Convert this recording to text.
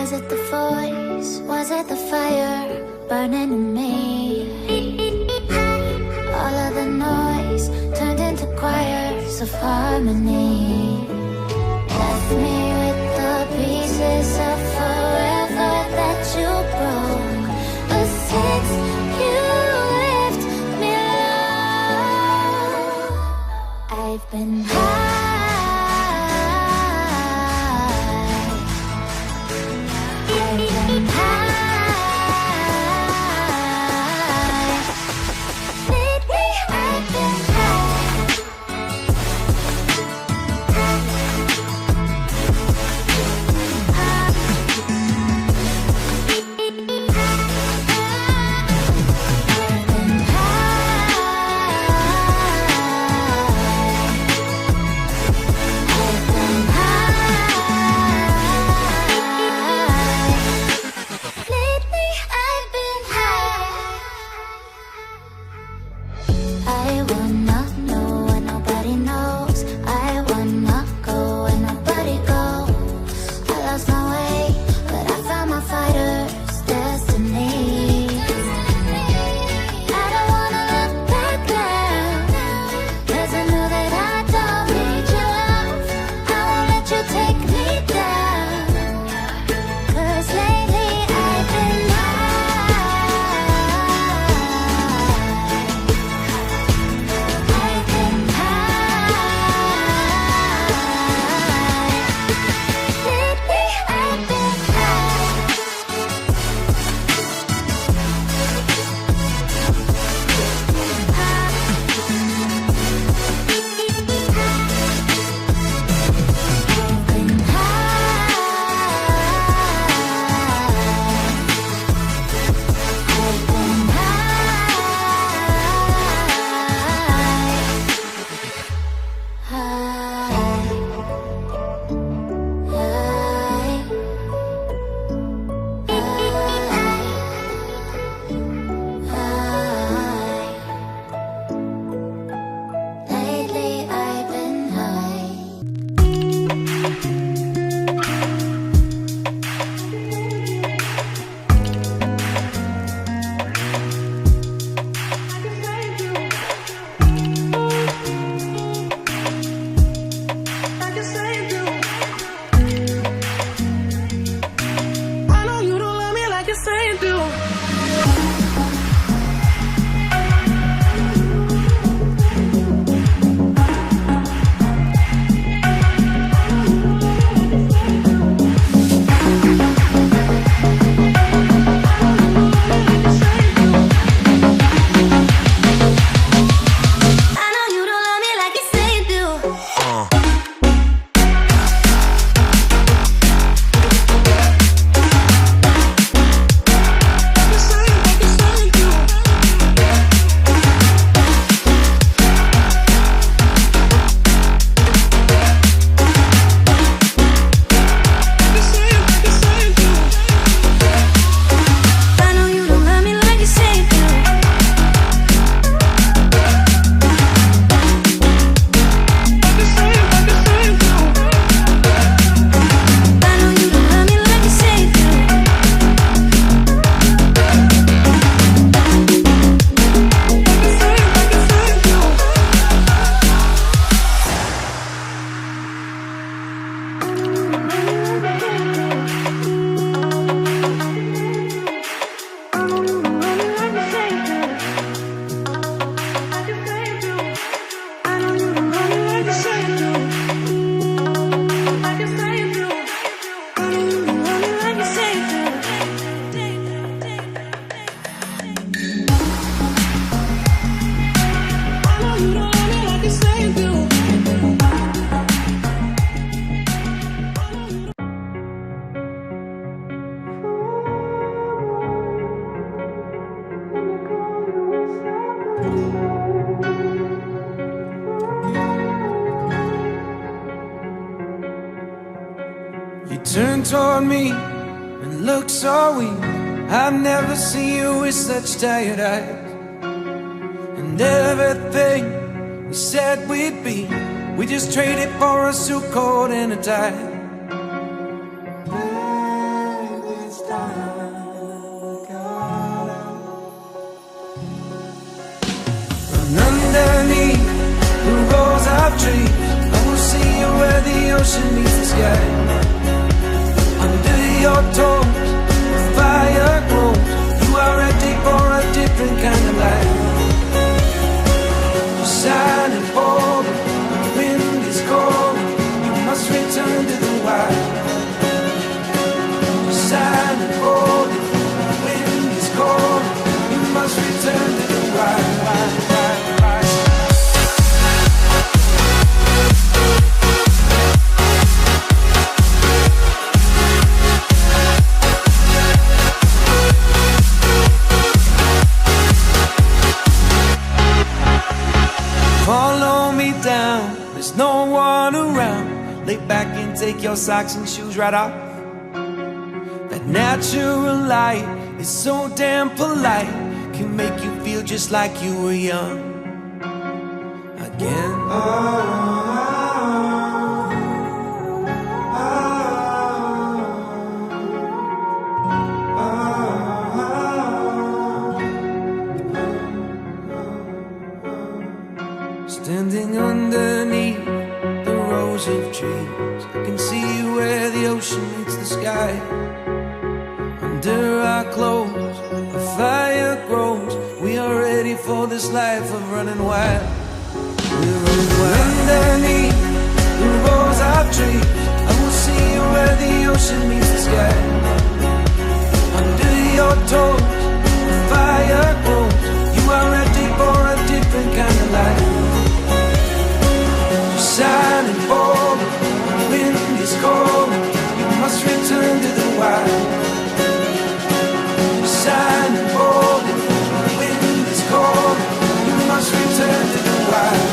Was it the voice? Was it the fire burning in me? All of the noise turned into choirs of harmony. Left me with the pieces of forever that you broke. But since you left me low, I've been high. Turned toward me and looked so weak. I've never seen you with such tired eyes. And everything we said we'd be, we just traded for a suit coat and a tie. dreams. I will see you where the ocean meets the sky. Under your toes, the fire grows. You are ready for a different kind of life. You're shining bold, the wind is cold. You must return to the wild. You're shining bold, the wind is cold. You must return to the wild. Follow me down, there's no one around. Lay back and take your socks and shoes right off. That natural light is so damn polite, can make you feel just like you were young again. Standing underneath the rows of trees, I can see where the ocean meets the sky. Under our clothes, a fire grows. We are ready for this life of running wild. We're running wild. Underneath the rows of trees, I will see you where the ocean meets the sky. Under your toes, the fire grows. You are ready for a different kind of life. Shining bold, the wind is cold. You must return to the wild. Shining bold, the wind is cold. You must return to the wild.